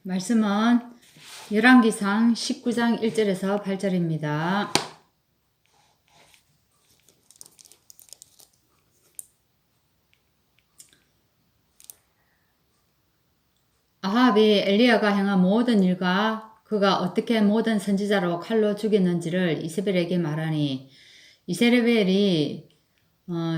말씀은 열왕기상 19장 1절에서 8절입니다. 아합이 엘리야가 행한 모든 일과 그가 어떻게 모든 선지자로 칼로 죽였는지를 이세벨에게 말하니, 이세벨이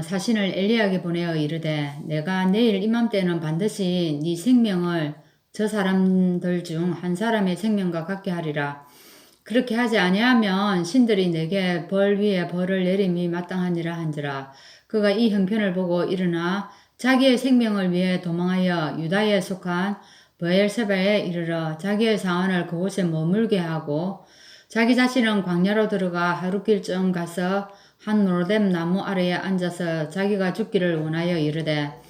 사신을 엘리야에게 보내어 이르되, 내가 내일 이맘때는 반드시 네 생명을 저 사람들 중 한 사람의 생명과 같게 하리라. 그렇게 하지 아니하면 신들이 내게 벌 위에 벌을 내림이 마땅하니라 한지라. 그가 이 형편을 보고 일어나 자기의 생명을 위해 도망하여 유다에 속한 브엘세바에 이르러 자기의 사원을 그곳에 머물게 하고, 자기 자신은 광야로 들어가 하룻길쯤 가서 한 로뎀 나무 아래에 앉아서 자기가 죽기를 원하여 이르되,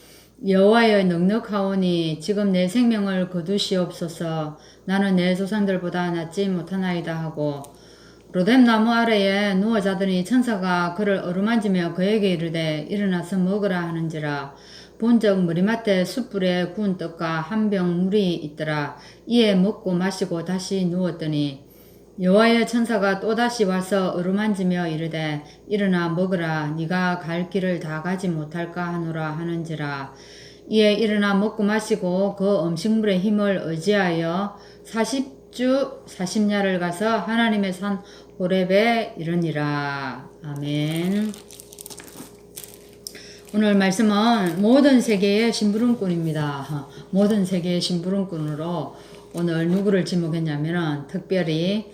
여호와여, 넉넉하오니 지금 내 생명을 거두시옵소서. 나는 내 조상들보다 낫지 못하나이다 하고, 로뎀 나무 아래에 누워 자더니 천사가 그를 어루만지며 그에게 이르되, 일어나서 먹으라 하는지라. 본적 머리맡에 숯불에 구운 떡과 한 병 물이 있더라. 이에 먹고 마시고 다시 누웠더니 여호와의 천사가 또다시 와서 어루만지며 이르되, 일어나 먹으라. 네가 갈 길을 다 가지 못할까 하노라 하는지라. 이에 일어나 먹고 마시고 그 음식물의 힘을 의지하여 40주 40야를 가서 하나님의 산 호렙에 이르니라. 아멘. 오늘 말씀은 모든 세계의 심부름꾼입니다. 모든 세계의 심부름꾼으로 오늘 누구를 지목했냐면은 특별히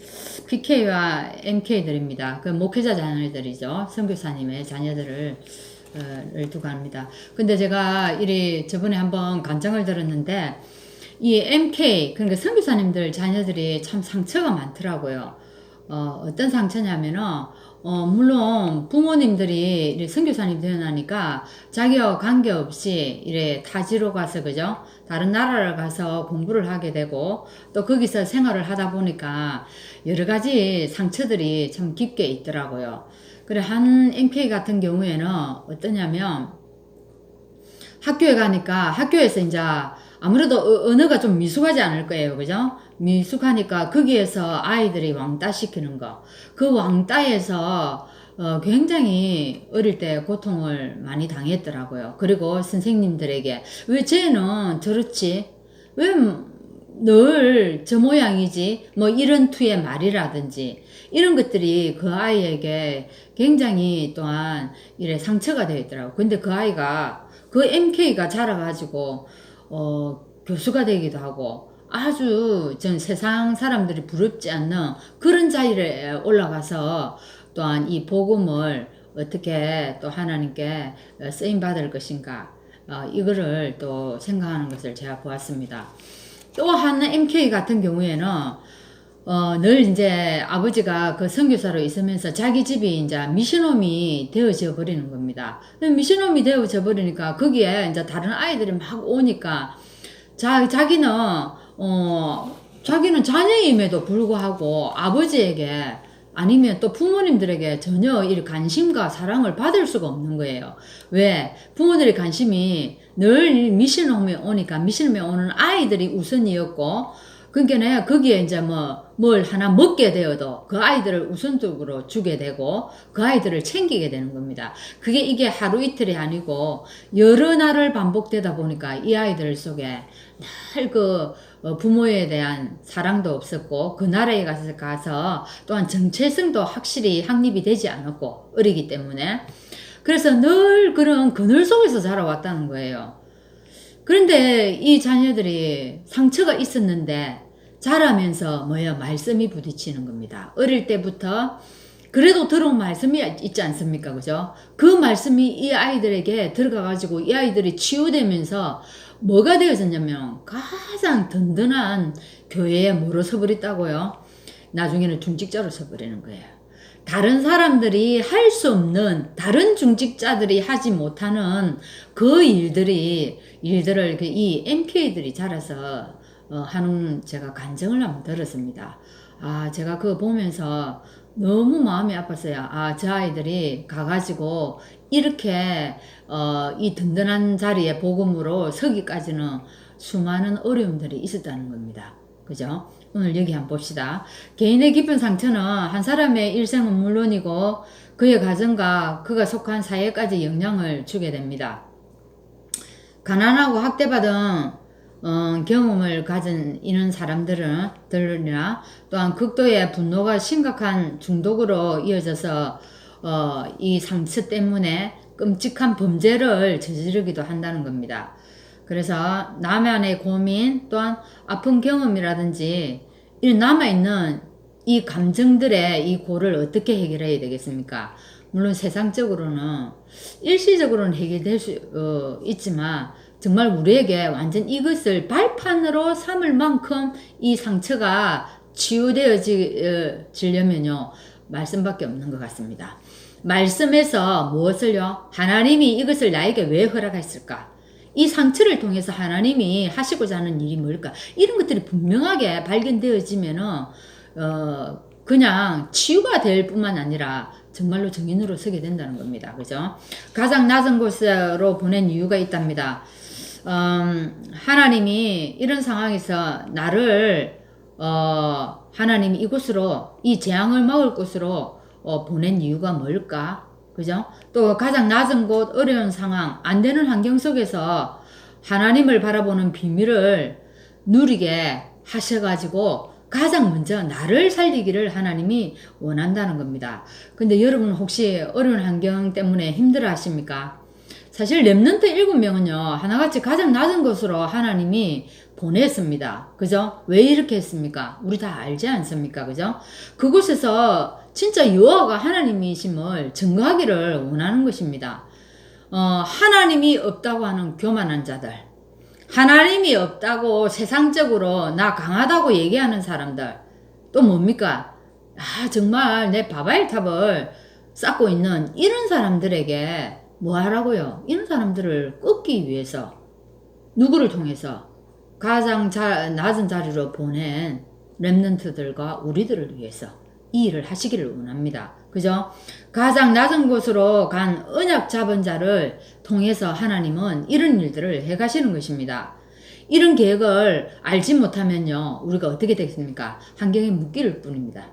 PK와 MK들입니다. 그 목회자 자녀들이죠. 선교사님의 자녀들을 두고 합니다. 근데 제가 저번에 한번 간증을 들었는데, 이 MK, 그러니까 선교사님들 자녀들이 참 상처가 많더라고요. 어떤 상처냐면은, 물론 부모님들이 선교사님 되어나니까 자기와 관계없이 타지로 가서, 그죠? 다른 나라를 가서 공부를 하게 되고, 또 거기서 생활을 하다 보니까 여러 가지 상처들이 참 깊게 있더라고요. 그래, 한 MK 같은 경우에는 어떠냐면, 학교에 가니까 학교에서 이제 아무래도 언어가 좀 미숙하지 않을 거예요. 그죠? 미숙하니까 거기에서 아이들이 왕따 시키는 거. 그 왕따에서 굉장히 어릴 때 고통을 많이 당했더라고요. 그리고 선생님들에게 왜 쟤는 저렇지? 왜 늘 저 모양이지? 뭐 이런 투의 말이라든지 이런 것들이 그 아이에게 굉장히 또한 상처가 되어 있더라고요. 근데 그 아이가 그 MK가 자라가지고 교수가 되기도 하고 아주 전 세상 사람들이 부럽지 않는 그런 자리에 올라가서 또한 이 복음을 어떻게 또 하나님께 쓰임 받을 것인가, 이거를 또 생각하는 것을 제가 보았습니다. 또 한 MK 같은 경우에는 늘 이제 아버지가 그 선교사로 있으면서 자기 집이 이제 미션홈이 되어져 버리는 겁니다. 미션홈이 되어져 버리니까 거기에 이제 다른 아이들이 막 오니까 자기는 자녀임에도 불구하고 아버지에게 아니면 또 부모님들에게 전혀 이 관심과 사랑을 받을 수가 없는 거예요. 왜? 부모들의 관심이 늘 미션홈에 오니까 미션홈에 오는 아이들이 우선이었고, 그러니까 거기에 이제 뭘 하나 먹게 되어도 그 아이들을 우선적으로 주게 되고 그 아이들을 챙기게 되는 겁니다. 이게 하루 이틀이 아니고 여러 날을 반복되다 보니까 이 아이들 속에 늘 부모에 대한 사랑도 없었고, 그 나라에 가서 또한 정체성도 확실히 확립이 되지 않았고, 어리기 때문에. 그래서 늘 그런 그늘 속에서 자라왔다는 거예요. 그런데 이 자녀들이 상처가 있었는데 자라면서 말씀이 부딪히는 겁니다. 어릴 때부터 그래도 들어온 말씀이 있지 않습니까? 그죠? 그 말씀이 이 아이들에게 들어가가지고 이 아이들이 치유되면서 뭐가 되어졌냐면 가장 든든한 교회에 물어서 버렸다고요. 나중에는 중직자로 서버리는 거예요. 다른 사람들이 할 수 없는, 다른 중직자들이 하지 못하는 그 일들을 이 MK들이 자라서 하는 제가 간증을 한번 들었습니다. 제가 그거 보면서 너무 마음이 아팠어요. 저 아이들이 가가지고 이렇게 이 든든한 자리에 복음으로 서기까지는 수많은 어려움들이 있었다는 겁니다. 그죠? 오늘 여기 한번 봅시다. 개인의 깊은 상처는 한 사람의 일생은 물론이고 그의 가정과 그가 속한 사회까지 영향을 주게 됩니다. 가난하고 학대받은 경험을 가진 이런 사람들이나 또한 극도의 분노가 심각한 중독으로 이어져서 이 상처 때문에 끔찍한 범죄를 저지르기도 한다는 겁니다. 그래서 나만의 고민 또한 아픈 경험이라든지 이 남아있는 이 감정들의 이 고를 어떻게 해결해야 되겠습니까? 물론 세상적으로는 일시적으로는 해결될 수 있지만 정말 우리에게 완전 이것을 발판으로 삼을 만큼 이 상처가 치유되어지려면요 말씀밖에 없는 것 같습니다. 말씀에서 무엇을요? 하나님이 이것을 나에게 왜 허락했을까? 이 상처를 통해서 하나님이 하시고자 하는 일이 뭘까? 이런 것들이 분명하게 발견되어지면은 그냥 치유가 될 뿐만 아니라 정말로 정인으로 서게 된다는 겁니다. 그죠? 가장 낮은 곳으로 보낸 이유가 있답니다. 하나님이 이런 상황에서 나를 하나님이 이곳으로 이 재앙을 막을 곳으로 보낸 이유가 뭘까? 그죠? 또 가장 낮은 곳, 어려운 상황, 안 되는 환경 속에서 하나님을 바라보는 비밀을 누리게 하셔가지고 가장 먼저 나를 살리기를 하나님이 원한다는 겁니다. 근데 여러분 혹시 어려운 환경 때문에 힘들어 하십니까? 사실 렘넌트 7명은요 하나같이 가장 낮은 곳으로 하나님이 보냈습니다. 그죠? 왜 이렇게 했습니까? 우리 다 알지 않습니까? 그죠? 그곳에서 진짜 여호와가 하나님이심을 증거하기를 원하는 것입니다. 하나님이 없다고 하는 교만한 자들, 하나님이 없다고 세상적으로 나 강하다고 얘기하는 사람들, 또 뭡니까? 정말 내 바벨탑을 쌓고 있는 이런 사람들에게 뭐 하라고요? 이런 사람들을 꺾기 위해서 누구를 통해서 가장 낮은 자리로 보낸 렘넌트들과 우리들을 위해서 이 일을 하시기를 원합니다. 그죠? 가장 낮은 곳으로 간 언약 잡은 자를 통해서 하나님은 이런 일들을 해가시는 것입니다. 이런 계획을 알지 못하면요 우리가 어떻게 되겠습니까? 환경에 묶일 뿐입니다.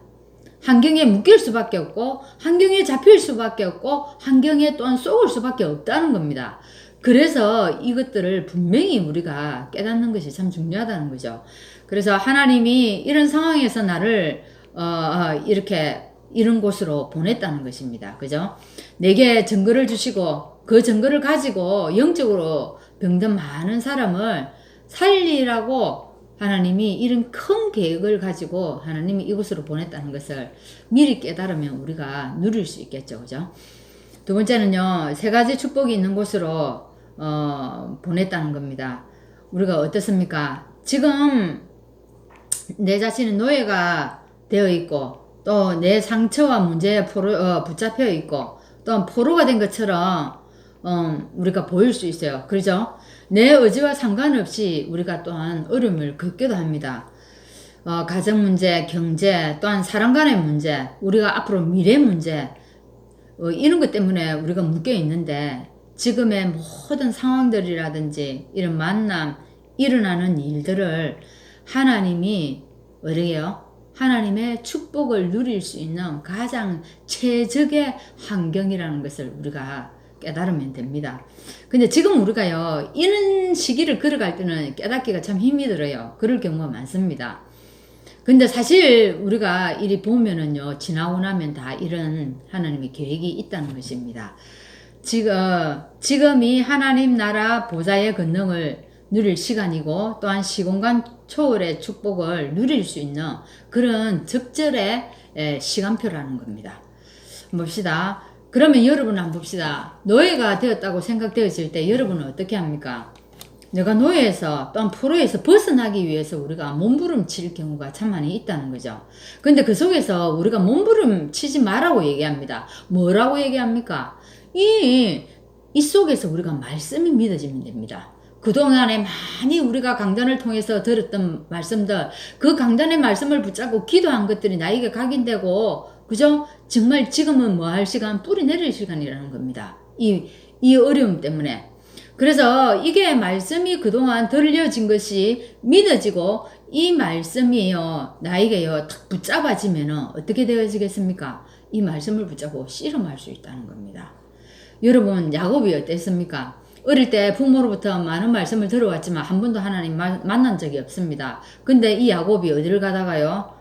환경에 묶일 수밖에 없고 환경에 잡힐 수밖에 없고 환경에 또한 쏘을 수밖에 없다는 겁니다. 그래서 이것들을 분명히 우리가 깨닫는 것이 참 중요하다는 거죠. 그래서 하나님이 이런 상황에서 나를 이렇게 이런 곳으로 보냈다는 것입니다. 그죠? 내게 증거를 주시고 그 증거를 가지고 영적으로 병든 많은 사람을 살리라고 하나님이 이런 큰 계획을 가지고 하나님이 이곳으로 보냈다는 것을 미리 깨달으면 우리가 누릴 수 있겠죠. 그죠? 두 번째는요, 3가지 축복이 있는 곳으로 보냈다는 겁니다. 우리가 어떻습니까? 지금 내 자신은 노예가 되어 있고 또 내 상처와 문제에 붙잡혀 있고 또 포로가 된 것처럼 우리가 보일 수 있어요. 그렇죠? 내 의지와 상관없이 우리가 또한 어려움을 겪기도 합니다. 가정 문제, 경제, 또한 사람 간의 문제, 우리가 앞으로 미래 문제 이런 것 때문에 우리가 묶여 있는데 지금의 모든 상황들이라든지 이런 만남, 일어나는 일들을 하나님이 어디에요? 하나님의 축복을 누릴 수 있는 가장 최적의 환경이라는 것을 우리가 깨달으면 됩니다. 근데 지금 우리가요, 이런 시기를 걸어갈 때는 깨닫기가 참 힘이 들어요. 그럴 경우가 많습니다. 근데 사실 우리가 이리 보면은요, 지나고 나면 다 이런 하나님의 계획이 있다는 것입니다. 지금이 하나님 나라 보좌의 권능을 누릴 시간이고 또한 시공간 초월의 축복을 누릴 수 있는 그런 적절의 시간표라는 겁니다. 봅시다. 그러면 여러분 한번 봅시다. 노예가 되었다고 생각되어질 때 여러분은 어떻게 합니까? 내가 노예에서 또한 포로에서 벗어나기 위해서 우리가 몸부림칠 경우가 참 많이 있다는 거죠. 근데 그 속에서 우리가 몸부림치지 말라고 얘기합니다. 뭐라고 얘기합니까? 이 속에서 우리가 말씀이 믿어지면 됩니다. 그동안에 많이 우리가 강단을 통해서 들었던 말씀들, 그 강단의 말씀을 붙잡고 기도한 것들이 나에게 각인되고, 그죠? 정말 지금은 뭐 할 시간, 뿌리 내릴 시간이라는 겁니다. 이 어려움 때문에. 그래서 이게 말씀이 그동안 들려진 것이 믿어지고 이 말씀이요 나에게요 탁 붙잡아지면은 어떻게 되어지겠습니까? 이 말씀을 붙잡고 씨름할 수 있다는 겁니다. 여러분 야곱이 어땠습니까? 어릴 때 부모로부터 많은 말씀을 들어왔지만 한 번도 하나님 만난 적이 없습니다. 근데 이 야곱이 어디를 가다가요?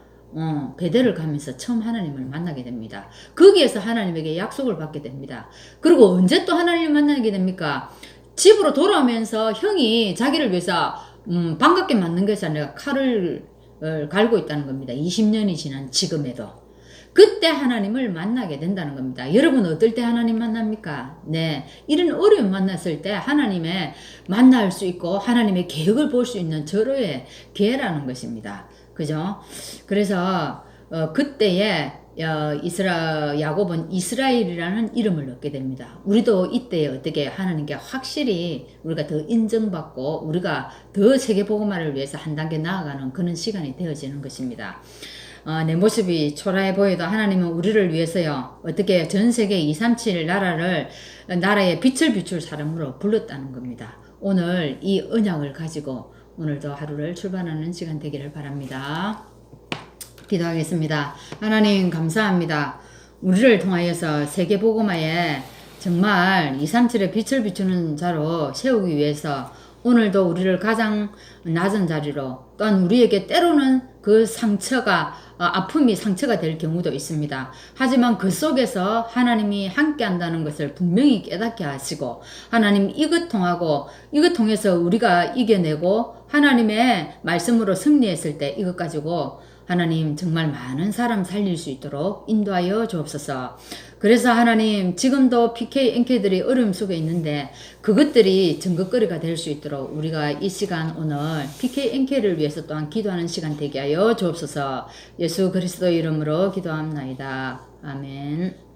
베델을 가면서 처음 하나님을 만나게 됩니다. 거기에서 하나님에게 약속을 받게 됩니다. 그리고 언제 또 하나님을 만나게 됩니까? 집으로 돌아오면서 형이 자기를 위해서 반갑게 만든 것이 아니라 칼을 갈고 있다는 겁니다. 20년이 지난 지금에도. 그때 하나님을 만나게 된다는 겁니다. 여러분 어떨 때 하나님 만납니까? 네, 이런 어려움 만났을 때 하나님의 만날 수 있고 하나님의 계획을 볼 수 있는 절호의 기회라는 것입니다. 그죠? 그래서 그때에 야곱은 이스라엘이라는 이름을 얻게 됩니다. 우리도 이때 어떻게 하나님께 확실히 우리가 더 인정받고 우리가 더 세계복음화를 위해서 한 단계 나아가는 그런 시간이 되어지는 것입니다. 내 모습이 초라해 보여도 하나님은 우리를 위해서요 어떻게 전 세계 237 나라의 빛을 비출 사람으로 불렀다는 겁니다. 오늘 이 언약을 가지고 오늘도 하루를 출발하는 시간 되기를 바랍니다. 기도하겠습니다. 하나님 감사합니다. 우리를 통하여서 세계복음화에 정말 237의 빛을 비추는 자로 세우기 위해서 오늘도 우리를 가장 낮은 자리로 또한 우리에게 때로는 그 상처가 아픔이 상처가 될 경우도 있습니다. 하지만 그 속에서 하나님이 함께 한다는 것을 분명히 깨닫게 하시고 하나님 이것 통해서 우리가 이겨내고 하나님의 말씀으로 승리했을 때 이것 가지고 하나님 정말 많은 사람 살릴 수 있도록 인도하여 주옵소서. 그래서 하나님 지금도 PK, NK들이 어려움 속에 있는데 그것들이 증거거리가 될 수 있도록 우리가 이 시간 오늘 PK, NK를 위해서 또한 기도하는 시간 되게 하여 주옵소서. 예수 그리스도 이름으로 기도합나이다. 아멘.